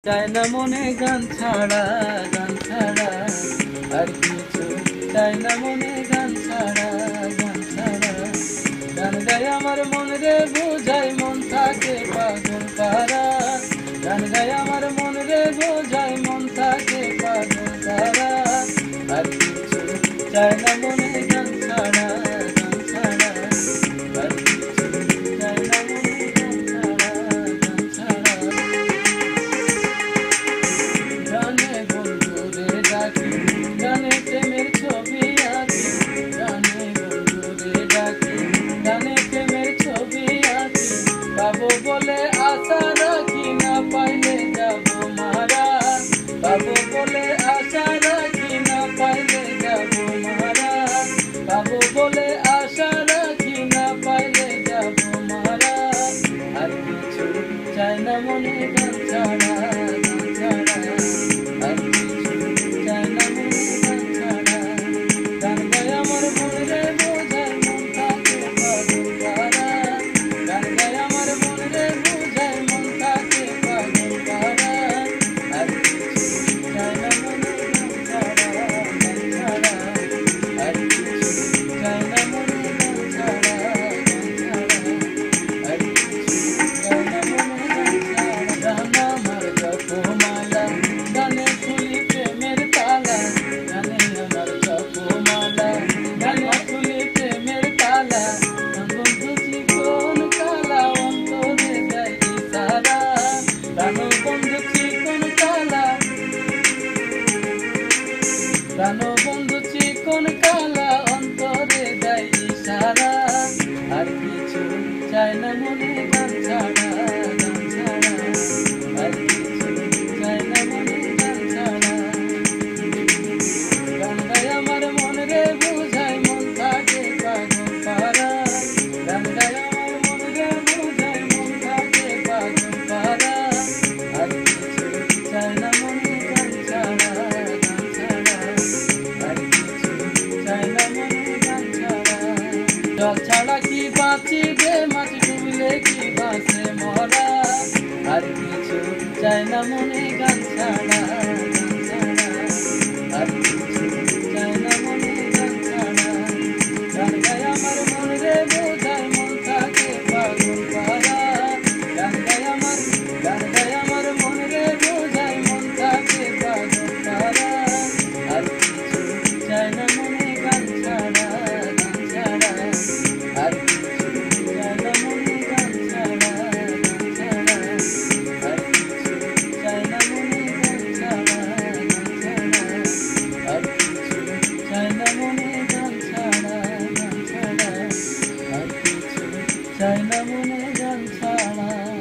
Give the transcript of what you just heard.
চাই না মনে গান ছাড়া, গান ছাড়া আর কিছু চাই না মনে গান ছাড়া, গান ছাড়া। গান গায় আমার মন রে বোঝাই, মন থাকে পাগল পারা। গান গায় আমার মন রে বোঝাই, মন থাকে পাগল পারা। আর কিছু চাই না মনে গান ছাড়া, গান ছাড়া আর কিছু চাই না মনে গান ছাড়া, গান ছাড়া। গানে বন্ধুরে ডাকি, গানে প্রেমের ছবি আঁকি। গানে বন্ধুরে ডাকি, গানে প্রেমের ছবি আঁকি। পাবো বলে আশা রাখি, না পাইলে যাবো মারা। পাবো বলে আশা রাখি, না পাইলে যাবো মারা। পাবো বলে আশা রাখি, না পাইলে যাবো মারা। আর কিছু চাই না মনে গান ছাড়া, গান ছাড়া আর কিছু চাই না মনে গান ছাড়া। গান গায় আমার মন রে বোঝায়, মন থাকে পাগল পারা। গান গায় আমার মন রে বোঝায়, মন থাকে পাগল পারা। আর কিছু চাই না মনে গান ছাড়া, গান ছাড়া আর কিছু চাই না মনে গান ছাড়া, গান ছাড়া আর কিছু চাই না মনে গান ছাড়া। গান আমার জপমালা, গানে খুলি প্রেমের তালা। গানে আমার জপমালা, গানে খুলি প্রেমের তালা। বন্ধু চিকন কালা, অন্তরে দেয় ইশারা। প্রাণ বন্ধু চিকন কালা, প্রাণ বন্ধু চিকন কালা, অন্তরে দেয় ইশারা। আর কিছু চাই না মনে গান ছাড়া, গান ছাড়া আর কিছু চাই না মনে গান ছাড়া। গান গায় আমার মন রে বোঝায়, মন থাকে পাগল পারা। গান গায় আমার মন রে বোঝায়, মন থাকে পাগল পারা। আর কিছু চাই না মনে গান ছাড়া, গান ছাড়া আর কিছু চাই না মনে গান ছাড়া। জল ছাড়া কি বাঁচিবে, মাছ ডুবলে কি বাঁচে মরা। আর কিছু চাই না মনে গান ছাড়া, গান ছাড়া আর কিছু চাই না মনে গান ছাড়া। গান গায় আমার মন রে বোঝায়, মন থাকে পাগল পারা। গান গায় আমার মন রে বোঝায়, মন থাকে পাগল পারা। আর কিছু চাই না মনে গান ছাড়া, গান ছাড়া আর কিছু চাই না মনে গান ছাড়া, গান ছাড়া আর কিছু চাই না মনে গান ছাড়া, গান ছাড়া আর কিছু চাই না মনে গান ছাড়া, গান ছাড়া আর কিছু চাই না মনে গান ছাড়া।